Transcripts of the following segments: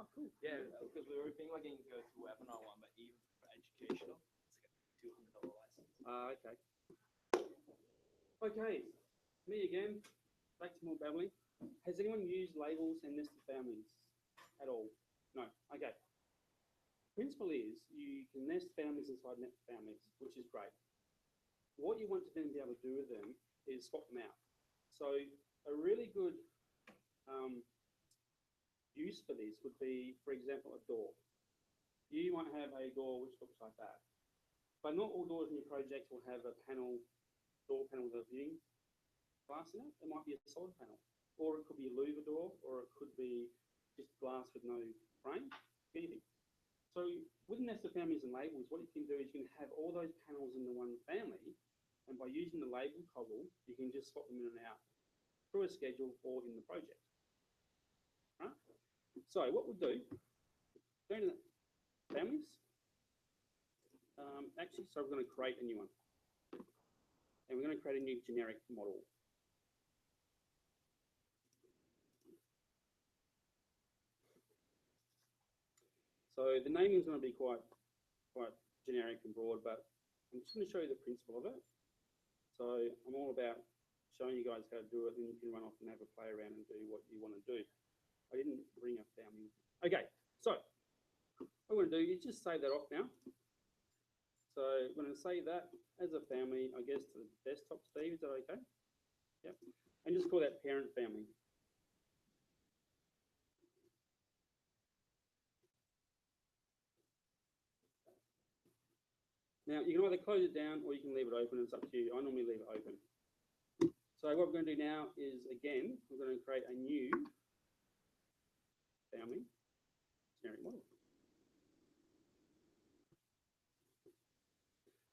Oh, cool. Yeah, because we were thinking like you can go to webinar one, but even for educational, it's like a $200 license. Okay. Okay, me again. Back to more babbling. Has anyone used labels and nested families at all? No. Okay. Principle is you can nest families inside net families, which is great. What you want to then be able to do with them is swap them out. So a really good use for this would be, for example, a door. You might have a door which looks like that, but not all doors in your project will have a door panel with a viewing glass in it. It might be a solid panel, or it could be a louver door, or it could be just glass with no frame, anything. So with nested families and labels, what you can do is you can have all those panels in the one family, and by using the label toggle, you can just swap them in and out through a schedule or in the project. Right? So what we'll do, go to families. Actually, so we're going to create a new one. And we're going to create a new generic model. So the naming is going to be quite generic and broad, but I'm just going to show you the principle of it. So I'm all about showing you guys how to do it, and you can run off and have a play around and do what you want to do. I didn't bring a family. Okay, so what we're going to do is just save that off now. So we're going to save that as a family, I guess, to the desktop, Steve. Is that okay? Yep. And just call that parent family. Now, you can either close it down or you can leave it open. It's up to you. I normally leave it open. So what we're going to do now is, again, we're going to create a new family generic model.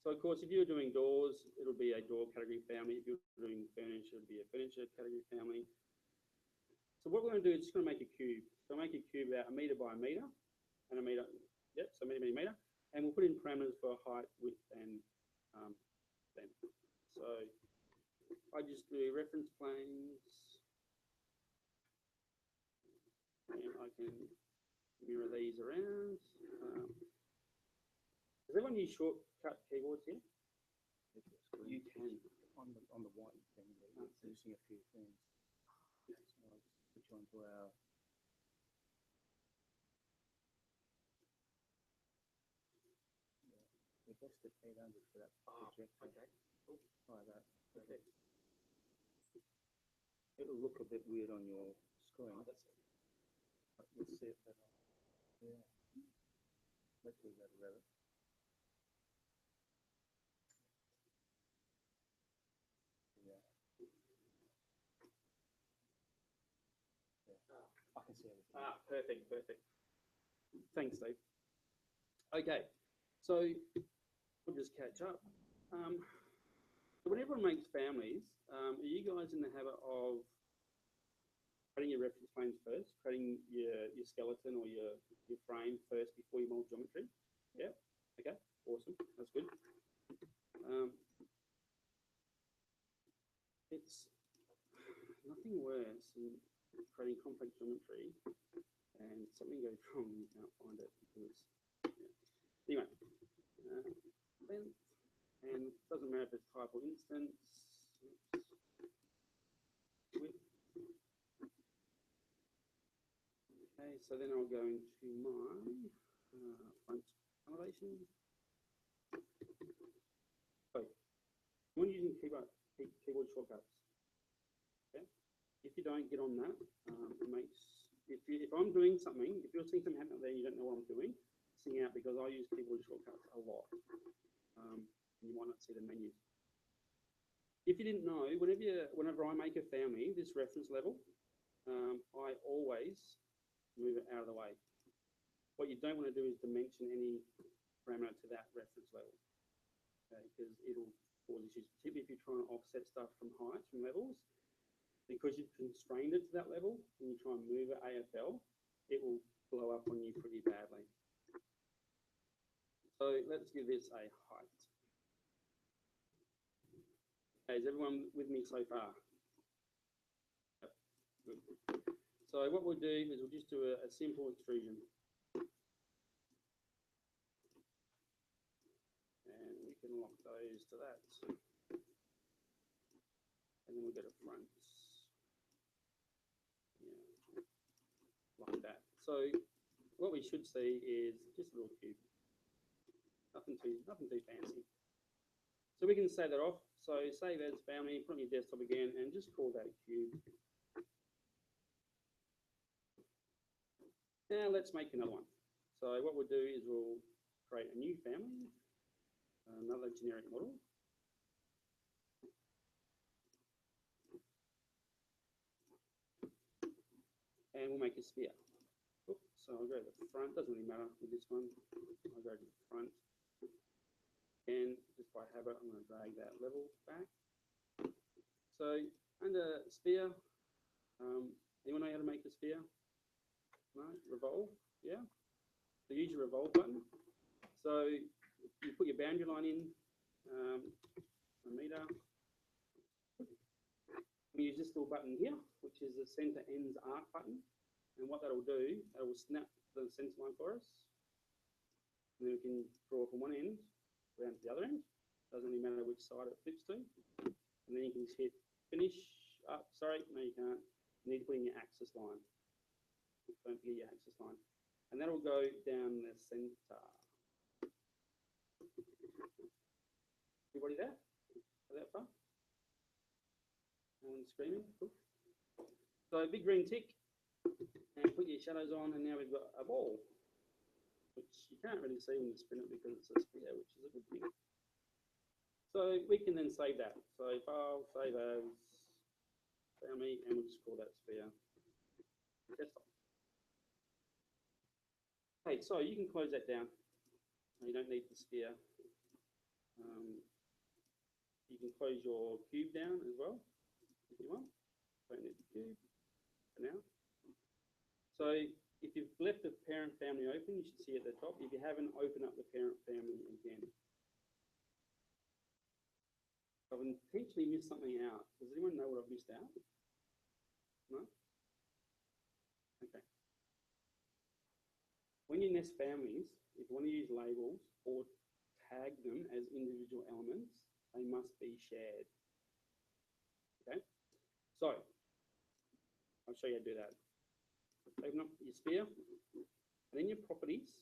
So, of course, if you're doing doors, it'll be a door category family. If you're doing furniture, it'll be a furniture category family. So what we're going to do is just going to make a cube. So make a cube about 1 meter by 1 meter and 1 meter. Yep, so meter, meter, meter. And we'll put in parameters for height, width, and length. So I just do reference planes, and I can mirror these around. Does everyone use shortcut keyboards here? You can. On the white thing, it's using a few things. So I'll just put you onto our. We tested 800 for that project. Okay. Cool. Try that. Okay. It'll look a bit weird on your screen. Oh, that's it. But let's see if that. Yeah. Let's do that, Revit. Yeah. I can see everything. Perfect, perfect. Thanks, Steve. Okay, so we'll just catch up. So when everyone makes families, are you guys in the habit of creating your reference planes first, creating your skeleton or your frame first before you mold geometry? Yeah. Okay. Awesome. That's good. It's nothing worse than creating complex geometry and something goes wrong and you can't find it because, yeah. Anyway, length, and it doesn't matter if it's type or instance. Width. Okay, so then I'll go into my front elevation. So when using keyboard shortcuts, okay. If you don't get on that, it makes if I'm doing something, if you're seeing something happen there, you don't know what I'm doing, sing out because I use keyboard shortcuts a lot. You might not see the menus. If you didn't know, whenever I make a family, this reference level, I always move it out of the way. What you don't want to do is dimension any parameter to that reference level, okay, because it'll cause issues, particularly if you're trying to offset stuff from heights, from levels. Because you've constrained it to that level, and you try and move it AFL, it will blow up on you pretty badly. So let's give this a height. Okay, is everyone with me so far? Yep. Good. So So what we'll do is we'll just do a simple extrusion. And we can lock those to that. And then we'll get a front. Yeah, like that. So what we should see is just a little cube. Nothing too fancy. So we can save that off. So save as family, put on your desktop again, and just call that a cube. Now let's make another one. So what we'll do is we'll create a new family, another generic model. And we'll make a sphere. Oops, so I'll go to the front, doesn't really matter with this one. I'll go to the front. And just by habit, I'm going to drag that level back. So under sphere, anyone know how to make a sphere? No? Revolve? Yeah? So use your revolve button. So you put your boundary line in, a meter. We use this little button here, which is the center ends arc button. And what that'll do, that will snap the center line for us. And then we can draw from one end around to the other end. Doesn't really matter which side it flips to. And then you can just hit finish. Sorry, no you can't. You need to put in your axis line. Don't forget your axis line. And that'll go down the center. Everybody there? Is that fun? No one's screaming? Cool. So big green tick. And put your shadows on, and now we've got a ball, which you can't really see when you spin it because it's a sphere, which is a good thing. So we can then save that. So file, save as, family, and we'll just call that sphere desktop. Okay, so you can close that down. You don't need the sphere. You can close your cube down as well, if you want. Don't need the cube for now. So if you've left the parent family open, you should see at the top. If you haven't, open up the parent family again. I've intentionally missed something out. Does anyone know what I've missed out? No? Okay. When you nest families, if you want to use labels or tag them as individual elements, they must be shared. Okay? So, I'll show you how to do that. Open up your sphere, and then your properties,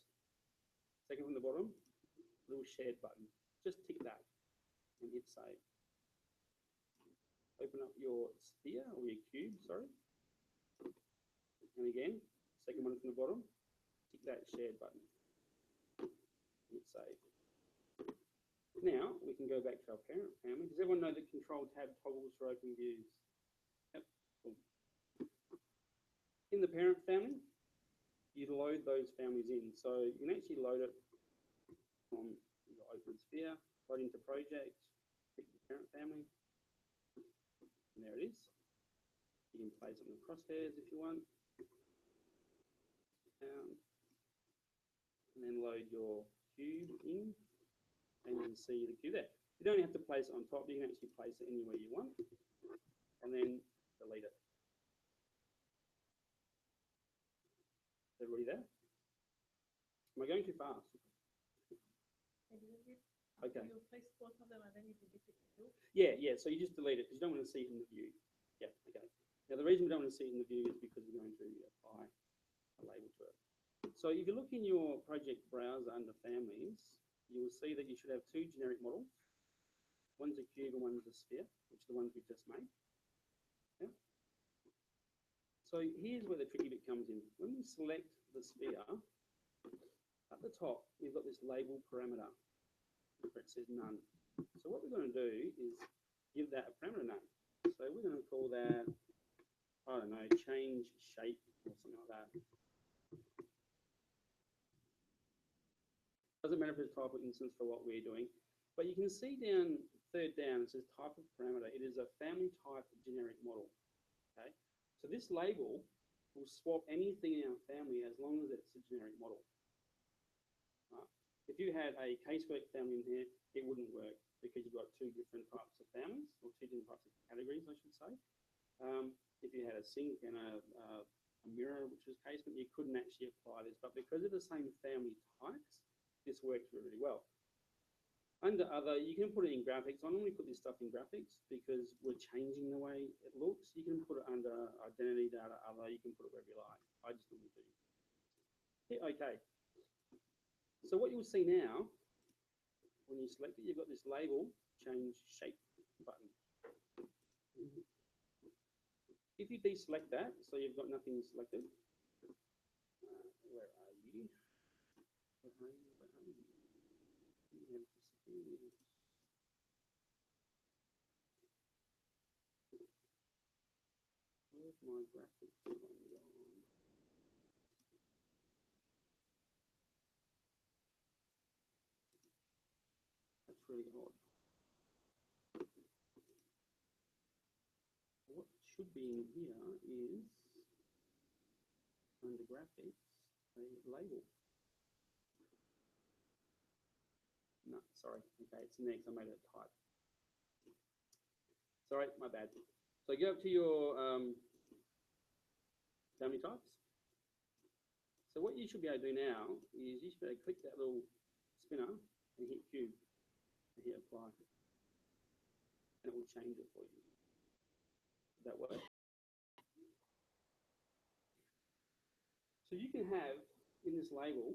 second from the bottom, little shared button. Just tick that and hit save. Open up your sphere, or your cube, sorry. And again, second one from the bottom, tick that shared button. Hit save. Now, we can go back to our parent family. Does everyone know that Control Tab toggles for open views? Yep, cool. In the parent family, you load those families in. So you can actually load it from your open sphere, load into project, pick the parent family, and there it is. You can place it on the crosshairs if you want. And then load your cube in, and you can see the cube there. You don't have to place it on top, you can actually place it anywhere you want, and then delete it. Everybody there? Am I going too fast? Okay. You place both of them and then you delete it too? Yeah, so you just delete it because you don't want to see it in the view. Yeah, okay. Now the reason we don't want to see it in the view is because we're going to apply a label to it. So if you look in your project browser under families, you will see that you should have two generic models. One's a cube and one's a sphere, which are the ones we've just made. Yeah. So here's where the tricky bit comes in. When we select the sphere, at the top, we've got this label parameter where it says none. So what we're going to do is give that a parameter name. So we're going to call that, I don't know, change shape or something like that. Doesn't matter if it's type or instance for what we're doing, but you can see down, third down, it says type of parameter. It is a family type generic model. Okay. So this label will swap anything in our family as long as it's a generic model. If you had a casework family in here, it wouldn't work because you've got two different types of families, or two different types of categories, I should say. If you had a sink and a mattress casement, you couldn't actually apply this, but because of the same family types, this works really, really well. Under other, you can put it in graphics. I normally put this stuff in graphics because we're changing the way it looks. You can put it under identity data, other, you can put it wherever you like. I just normally do. Hit OK. So what you'll see now, when you select it, you've got this label, change shape button. If you deselect that, so you've got nothing selected, where are you? Where are you? Where are you? You have disappeared. Where's my graphics one gone? That's really odd. What should be in here is, under graphics, a label. No, sorry. Okay, it's in there because I made it a type. Sorry, my bad. So go up to your family types. So what you should be able to do now is you should be able to click that little spinner and hit Q and hit apply. And it will change it for you. That way. So you can have in this label,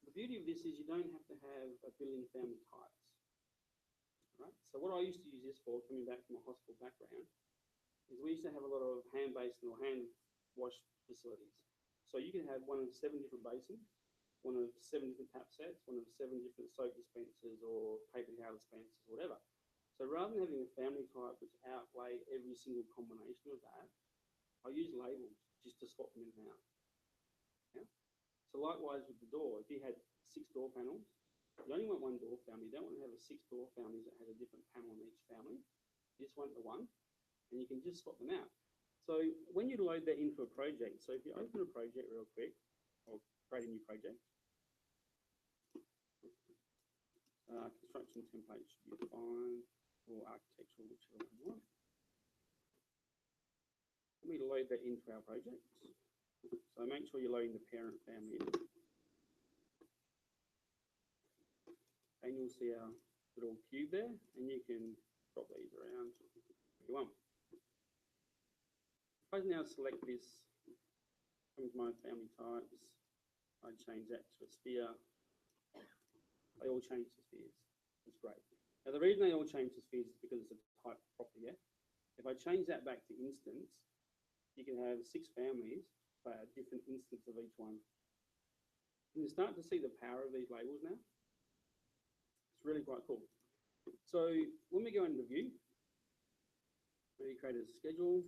the beauty of this is you don't have to have a building family types. Right? So what I used to use this for, coming back from a hospital background, is we used to have a lot of hand basin or hand wash facilities. So you can have one of 7 different basins, one of 7 different tap sets, one of 7 different soap dispensers or paper towel dispensers, or whatever. So rather than having a family type which outlay every single combination of that, I use labels just to swap them in and out. Yeah? So likewise with the door, if you had 6 door panels, you only want 1 door family. You don't want to have 6 door families that has a different panel on each family. You just want the one, and you can just swap them out. So when you load that into a project, so if you open a project real quick, or create a new project, construction template should be fine, or architectural, whichever one you want. Let me load that into our project. So make sure you're loading the parent family in. And you'll see our little cube there, and you can drop these around if you want. If I now select this, come to my family types, I change that to a sphere. They all change to spheres. That's great. Now the reason they all change to spheres is because it's a type property. Yeah? If I change that back to instance, you can have 6 families, but a different instance of each one. You can start to see the power of these labels now. It's really quite cool. So when we go into view, we create a schedule,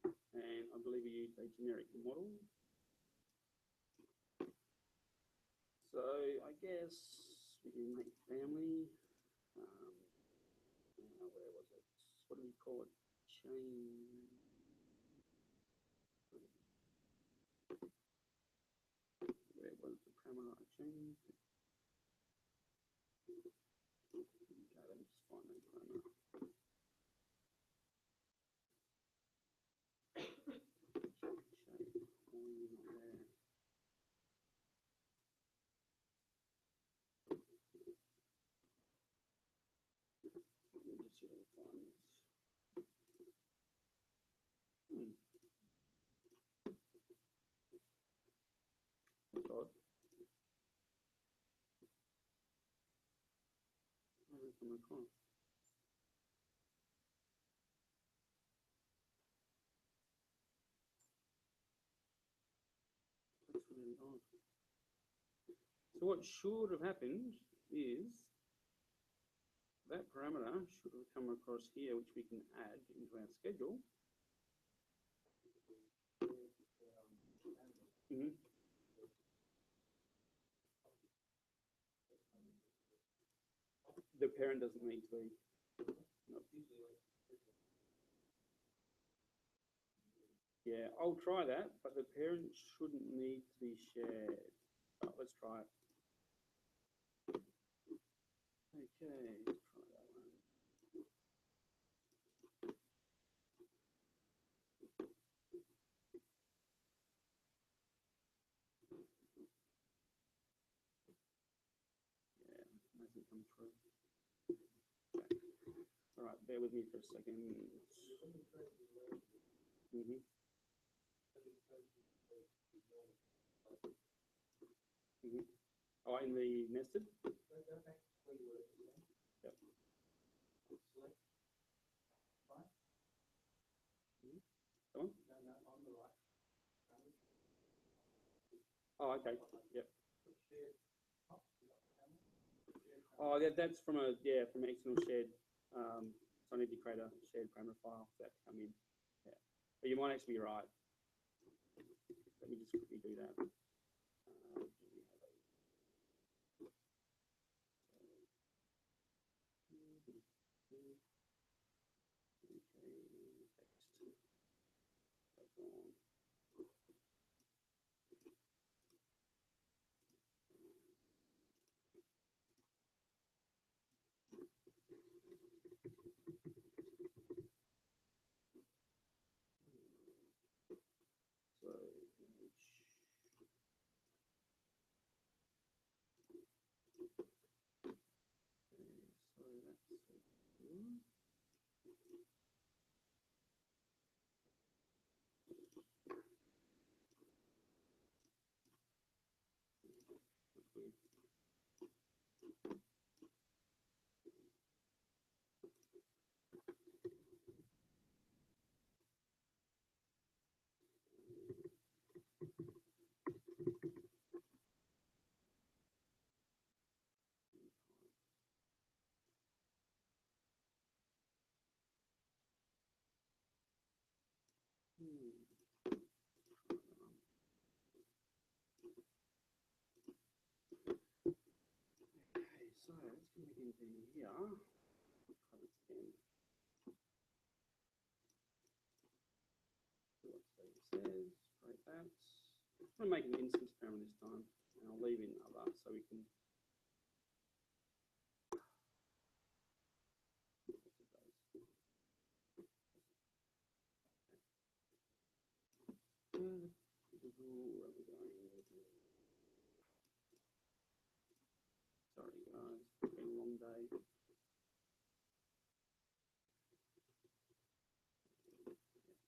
and I believe we used a generic model. So I guess we can make family. Where was it? What do we call it? Chain. Where was the parameter I changed? Okay, let me just find that parameter. That's odd. Where did it come across? That's really odd. So what should have happened is that parameter should have come across here, which we can add into our schedule. The parent doesn't need to be. Nope. Yeah, I'll try that, but the parent shouldn't need to be shared. But let's try it. Okay, let's try that one. hasn't come through. Okay. All right, bear with me for a second. Mm-hmm. Mm-hmm. Oh, in the nested? Yep. Mhm. Come on. Oh, okay. Yep. Oh, that's from a from an external shared. So I need to create a shared parameter file for that to come in. Yeah, but you might actually be right. Let me just quickly do that. So, okay, so let's go into here. Cover scan. See what Steve says. Create that. I'm going to make an instance parameter this time, and I'll leave in other so we can. Where are we going? Sorry guys, it's been a long day.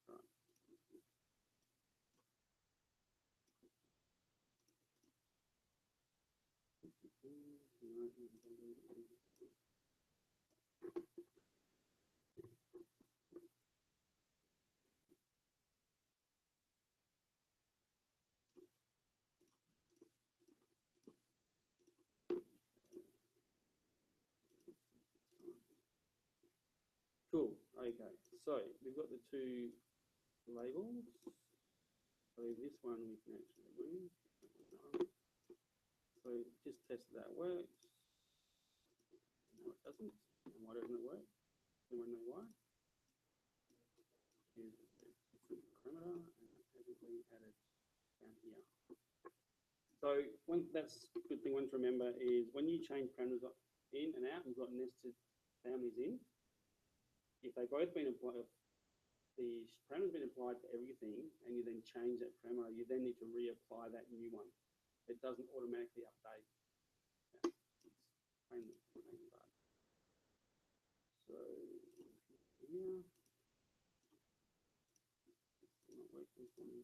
Right. Cool. Okay. So we've got the two labels. So this one we can actually remove. So just test that works. No, it doesn't. And why doesn't it work? Anyone know why? Here's a different parameter, and it hasn't been added down here. So that's a good thing one to remember is when you change parameters in and out, you've got nested families in. If they've both been applied, the parameter's been applied to everything, and you then change that parameter, you then need to reapply that new one. It doesn't automatically update. Yeah. So here, it's not working for me.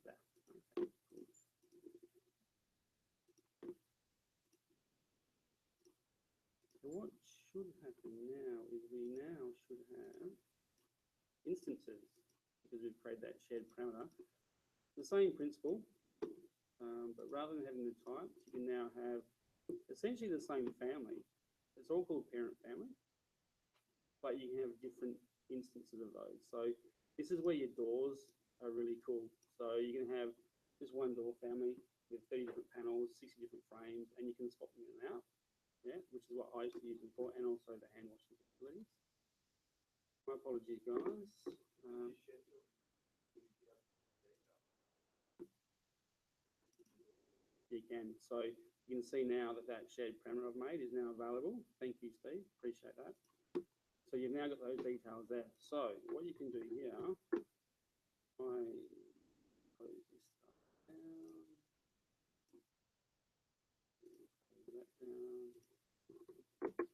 That. Okay, cool. So what should happen now is we now should have instances because we've created that shared parameter. The same principle, but rather than having the types, you can now have essentially the same family. It's all called parent family, but you can have different instances of those. So this is where your doors are really cool. So you can have just one door family with 30 different panels, 60 different frames, and you can swap them in and out. Yeah, which is what I used to use before, and also the hand washing facilities. My apologies, guys. You can. So you can see now that that shared parameter I've made is now available. Thank you, Steve. Appreciate that. So you've now got those details there. So what you can do here, I close this stuff down. Close that down.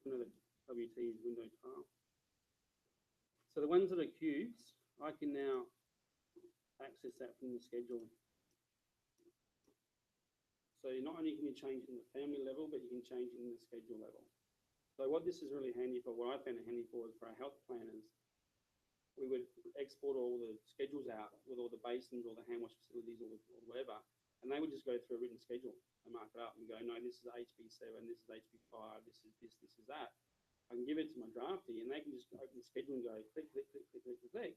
Another WT is window tile. So the ones that are cubes, I can now access that from the schedule. So not only can you change it in the family level, but you can change it in the schedule level. So what this is really handy for, what I found it handy for, is for our health planners. We would export all the schedules out with all the basins, all the hand wash facilities, or whatever, and they would just go through a written schedule and mark it up and go, no, this is HB7, this is HB5, this is this, this is that. I can give it to my drafty, and they can just open the schedule and go click, click, click, click, click, click, click,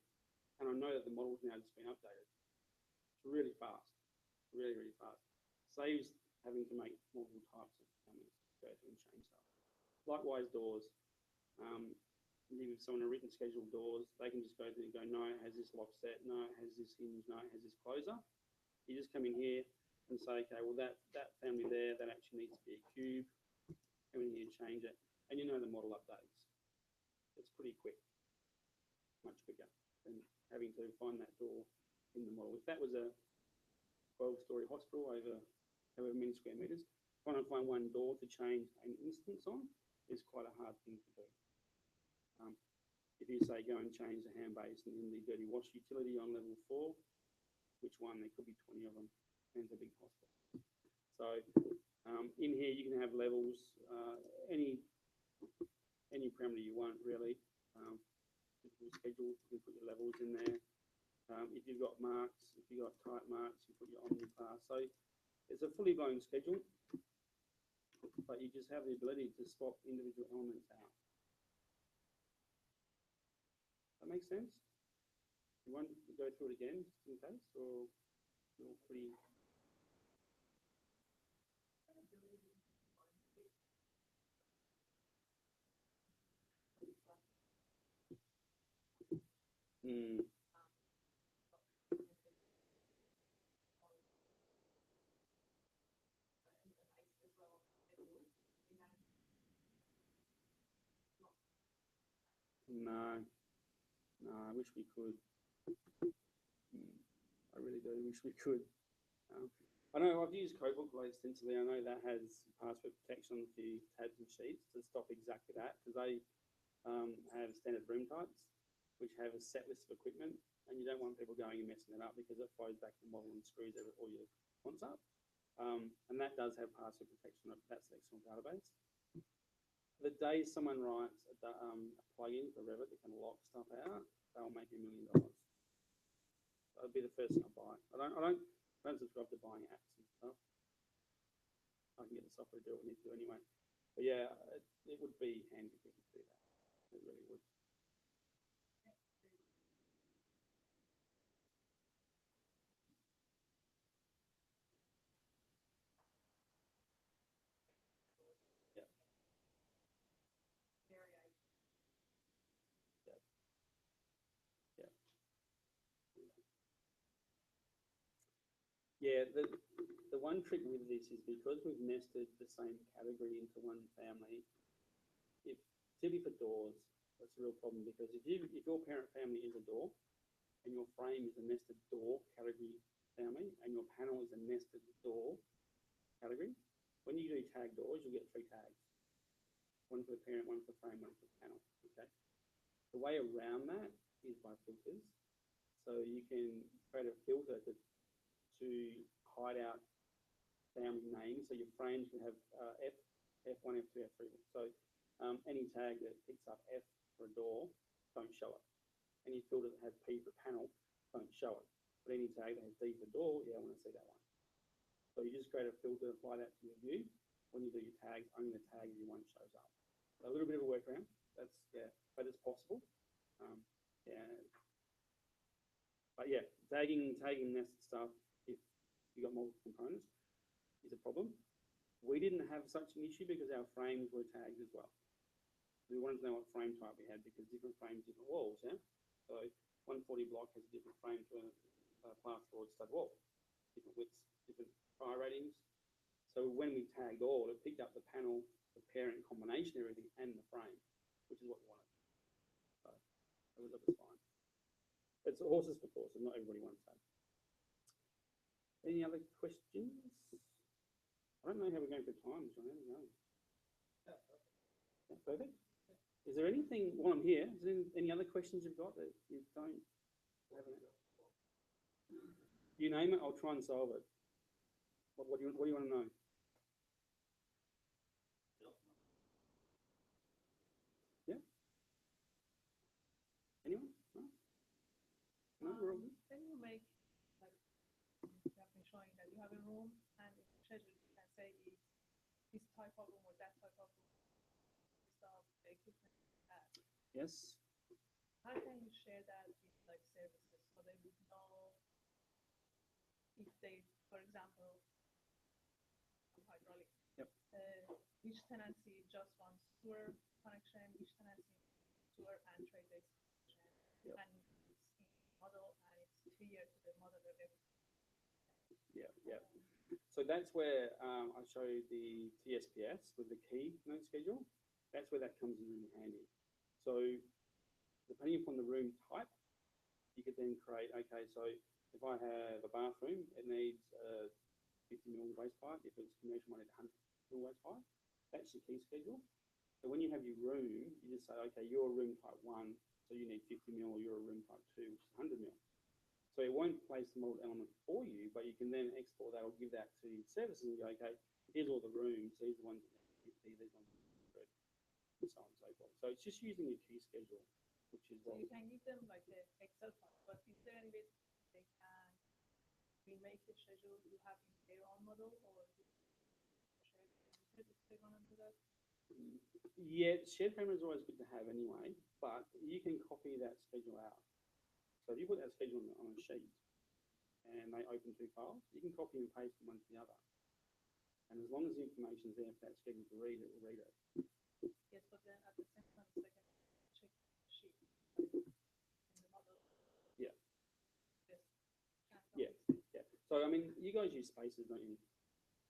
and I know that the model's now just been updated. It's really fast, really, really fast. Saves having to make multiple types of comments, go through and change stuff. Likewise, doors. Give someone a written schedule of doors, they can just go through and go, no, it has this lock set, no, it has this hinge, no, it has this closer. You just come in here and say, okay, well, that family there, that actually needs to be a cube. Come in here and change it. And you know the model updates. It's pretty quick, much quicker than having to find that door in the model. If that was a 12-story hospital over however many square meters, trying to find one door to change an instance on is quite a hard thing to do. If you say go and change the hand basin in the dirty wash utility on level 4, which one? There could be 20 of them, and it's a big hospital. So in here you can have levels, any parameter you want really. Schedule, you can put your levels in there. If you've got marks, if you've got type marks, you put your omni class. So it's a fully blown schedule, but you just have the ability to swap individual elements out. That makes sense? You want to go through it again, just in case, or you're pretty... No, I wish we could. I really do wish we could. I know I've used Codebook quite extensively. I know that has password protection on a few tabs and sheets to stop exactly that, because they have standard room types, which have a set list of equipment, and you don't want people going and messing it up because it flows back to the model and screws all your fonts up. And that does have password protection of that section of database. The day someone writes a plugin for Revit that can lock stuff out, they'll make $1 million. That'll be the first thing I buy. I don't subscribe to buying apps and stuff. I can get the software to do what we need to do anyway. But yeah, it would be handy if we could do that. It really would. Yeah, the one trick with this is because we've nested the same category into one family, particularly for doors, that's a real problem, because if your parent family is a door and your frame is a nested door category family and your panel is a nested door category, when you do tag doors, you'll get 3 tags. One for the parent, one for the frame, one for the panel. Okay. The way around that is by filters. So you can create a filter to hide out family names. So your frames can have F1, F2, F3. So any tag that picks up F for a door, don't show it. Any filter that has P for panel, don't show it. But any tag that has D for door, yeah, I want to see that one. So you just create a filter, apply that to your view. When you do your tags, only the tag you want shows up. So a little bit of a workaround. That's, yeah, but it's possible. Yeah. But yeah, tagging nested stuff, if you got multiple components, is a problem. We didn't have such an issue because our frames were tagged as well. We wanted to know what frame type we had because different frames, different walls, yeah? So 140 block has a different frame to a plasterboard stud wall, different widths, different fire ratings. So when we tagged all, it picked up the panel, the parent combination, everything, and the frame, which is what we wanted. It would look fine. It's horses for courses, not everybody wants that. Any other questions? I don't know how we're going for time, John. How are we going? Yeah, perfect. Is there anything, while I'm here, is there any other questions you've got that you don't have? You name it, I'll try and solve it. What do you want to know? Yeah? Anyone? No? No, we're all good. Can you make, like, you have been showing that you have a room and in the schedule you can say it's this type of room or that type of room, this of the equipment you have. Yes. How can you share that with like services so they would know if they, for example, hydraulic. Yep. Each tenancy just wants sewer connection, each tenancy sewer and trade-based connection. Yep. And it's in model and it's clear to the model of everything. Yeah, yeah. So that's where I show the TSPS with the key note schedule. That's where that comes in really handy. So depending upon the room type, you could then create, okay, so if I have a bathroom, it needs 50 mil waste pipe. If it's commercial, I need 100 mil waste pipe. That's your key schedule. So when you have your room, you just say, okay, you're room type 1, so you need 50 mil, or you're a room type 2, which is 100 mil. So it won't place the model element for you, but you can then export that or give that to services and go, okay, here's all the rooms, these are the ones that need 50, these ones that need 100, and so on and so forth. So it's just using your key schedule, which is So what you can give them like the Excel file, but is there any way they can remake the schedule you have in their own model or share it if they want to do that? yeah, shared frame is always good to have anyway, but you can copy that schedule out. So if you put that schedule on a sheet and they open two files, you can copy and paste from one to the other. And as long as the information is there for that schedule to read, it will read it. Yes, but then at the same time, they can check the sheet in the model. Yeah. Yes. Yeah. Yeah. So I mean, you guys use spaces, don't you?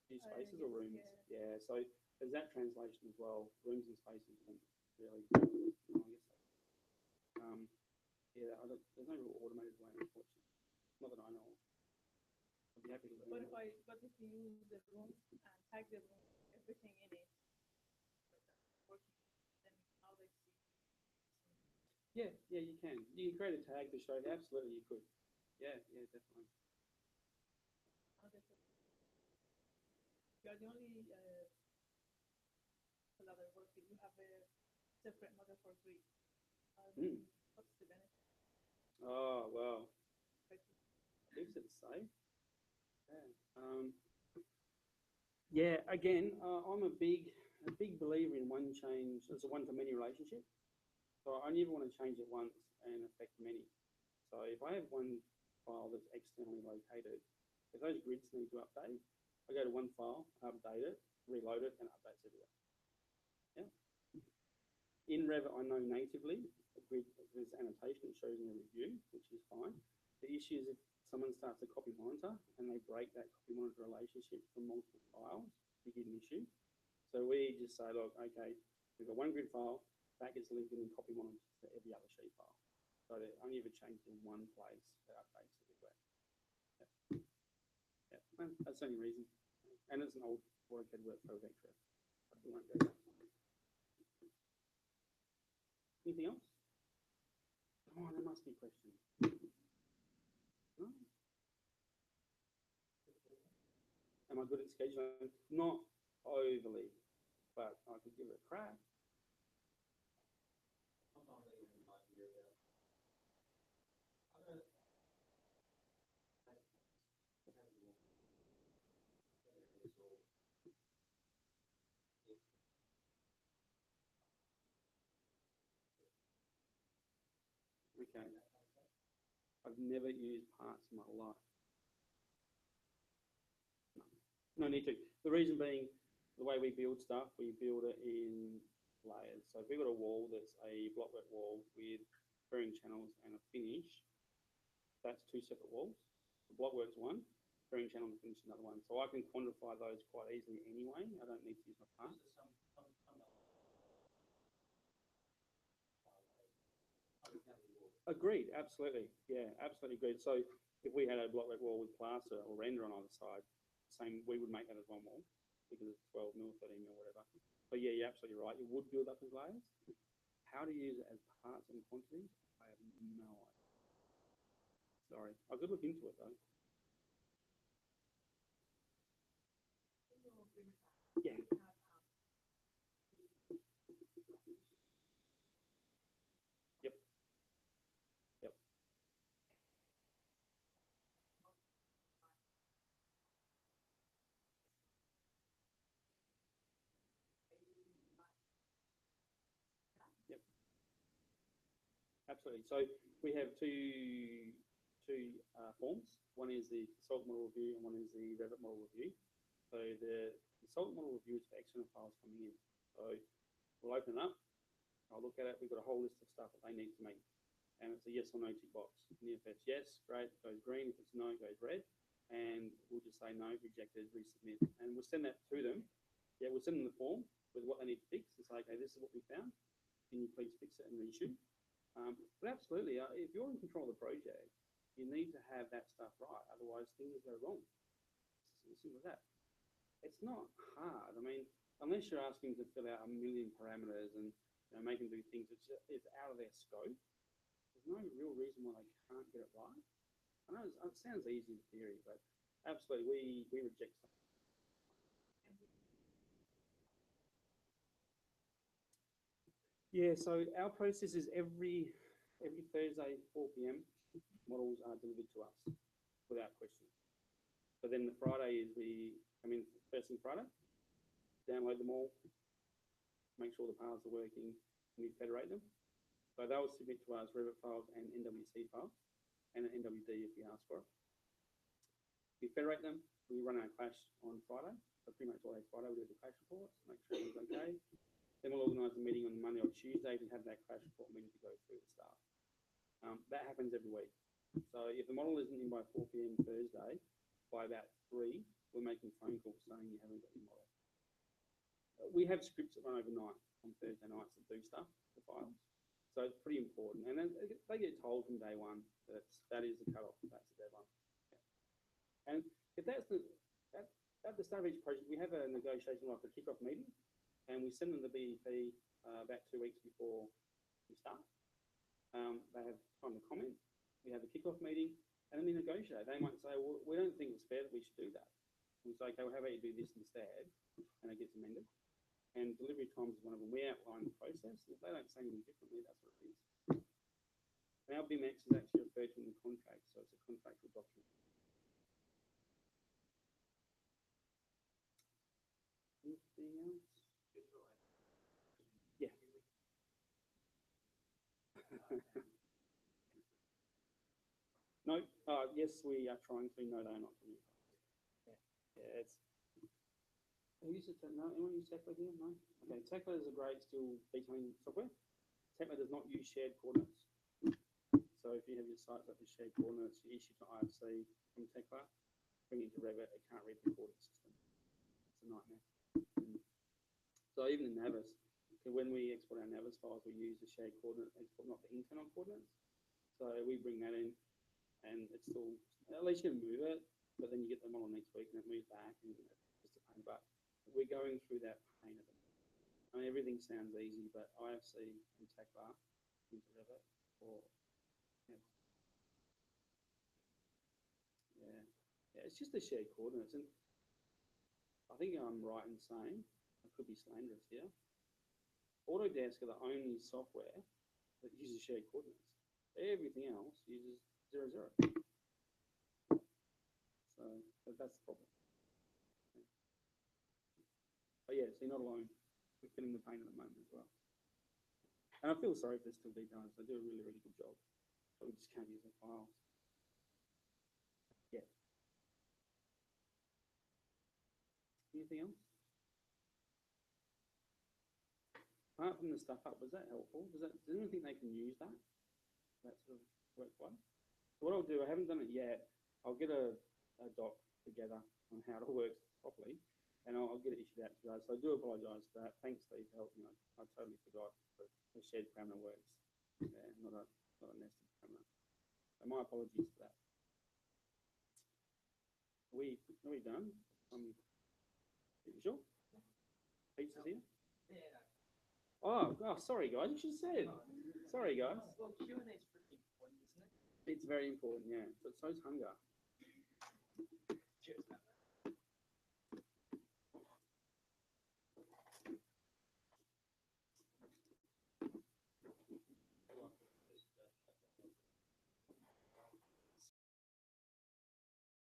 Use spaces or Yes, rooms? yeah. Yeah. So there's that translation as well. Rooms and spaces don't really. I guess. Yeah. There's no real automated way, unfortunately. Not that I know of. I'd be happy to learn. But if you use the room and tag the room, everything in it, working, then how they see. Yeah, yeah, you can. You can create a tag to show. Absolutely, you could. Yeah, yeah, definitely. How they see. You are the only people that I work with. You have a separate model for grid. What's the benefit? Oh, well. Leaves it safe. Yeah. Again, I'm a big believer in one change. It's a one-to-many relationship. So I only ever want to change it once and affect many. So if I have one file that's externally located, if those grids need to update, I go to one file, update it, reload it, and updates everywhere. Yeah. In Revit, I know natively there's annotation that shows in a review, which is fine. The issue is if someone starts a copy monitor and they break that copy monitor relationship from multiple files, you get an issue. So we just say, look, okay, we've got one grid file, that gets linked in copy monitor to every other sheet file. So they only ever change in one place, that updates everywhere. Yeah. Yeah, well, that's the only reason. And it's an old WARUG workflow vector. We won't go there. Anything else? Oh, there must be questions. No? Am I good at scheduling? Not overly, but I could give it a crack. Okay. I've never used parts in my life. No need to. The reason being, the way we build stuff, we build it in layers. So if we've got a wall that's a blockwork wall with bearing channels and a finish, that's two separate walls. The blockwork's one, bearing channel and finish another one. So I can quantify those quite easily anyway. I don't need to use my parts. Agreed, absolutely. Yeah, absolutely agreed. So if we had a block work wall with plaster or render on either side, same, we would make that as one wall because it's 12 mil, 13 mil, whatever. But yeah, you're absolutely right. You would build up as layers. How to use it as parts and quantities, I have no idea. Sorry. I could look into it though. Yeah. Yep. Yep. Yep. Absolutely. So we have two forms. One is the consultant model review and one is the Revit model review. So the consultant model review is for external files coming in. So we'll open it up. I'll look at it. We've got a whole list of stuff that they need to make. And it's a yes or no tick box. And if it's yes, great, it goes green. If it's no, it goes red. And we'll just say no, rejected, resubmit. And we'll send that to them. Yeah, we'll send them the form with what they need to fix. It's like, okay, this is what we found. Can you please fix it and reissue? But absolutely, if you're in control of the project, you need to have that stuff right. Otherwise, things go wrong. It's as simple as that. It's not hard. I mean, unless you're asking to fill out a million parameters and make them do things it's out of their scope, there's no real reason why they can't get it right. I know it sounds easy in theory, but absolutely, we reject stuff. Yeah, so our process is every Thursday, 4 p.m. models are delivered to us without question. So then the Friday is first thing Friday, download them all, make sure the paths are working, and we federate them. So they'll submit to us Revit files and NWC files, and an NWD if we ask for it. We federate them, we run our clash on Friday. So pretty much all day Friday we do the clash reports, make sure everything's okay. Then we'll organise a meeting on Monday or Tuesday to have that clash report meeting to go through the stuff. That happens every week. So if the model isn't in by 4 p.m. Thursday, by about 3, we're making phone calls saying you haven't got your model. We have scripts that run overnight on Thursday nights that do stuff, the files. So it's pretty important. And then they get told from day one that that is the cutoff, that's the deadline. And if that's at the start of each project, we have a negotiation like a kickoff meeting, and we send them the BEP about 2 weeks before we start. They have time to comment. We have a kickoff meeting, and then we negotiate. They might say, well, we don't think it's fair that we should do that. We say, okay, well, how about you do this instead? And it gets amended. And delivery times is one of them. We outline the process. If they don't say anything differently, that's what it is. And our BMX is actually referred to in the contract, so it's a contractual document. Anything else? Yeah. No, yes, we are trying to. No, they're not doing it. Yeah, it's. Who uses it? No, anyone use Tekla here? No? Okay, Tekla is a great still detailing software. Tekla does not use shared coordinates. So if you have your site that has shared coordinates, you issue to IFC from Tekla, bring it to Revit, it can't read the coordinate system. It's a nightmare. So even in Navis, when we export our Navis files, we use the shared coordinate export, not the internal coordinates. So we bring that in, and it's still, at least you can move it, but then you get the model next week and it moves back, and it's just a pain. But we're going through that pain at the moment. I mean, everything sounds easy, but IFC and Tekla into Revit, or yeah, it's just the shared coordinates. And I think I'm right in saying, I could be slanderous here, Autodesk are the only software that uses shared coordinates. Everything else uses 0, 0. So that's the problem. But yeah, so you're not alone. We're feeling the pain at the moment as well. And I feel sorry for still detailers. They do a really, really good job. But we just can't use their files. Yeah. Anything else? Apart from the stuff up, was that helpful? Does anyone think they can use that? That sort of workflow? So what I'll do, I haven't done it yet. I'll get a doc together on how it works properly, and I'll get it issued out to you guys. So I do apologise for that. Thanks, Steve, for helping me. I totally forgot that the shared parameter works. Yeah, not a Not a nested camera. So my apologies for that. Are we done? You sure? Pizza's here? Yeah. Oh, sorry guys, you should have said. Sorry guys. Well, Q&A is pretty important, isn't it? It's very important, yeah. But so's hunger. Cheers, man.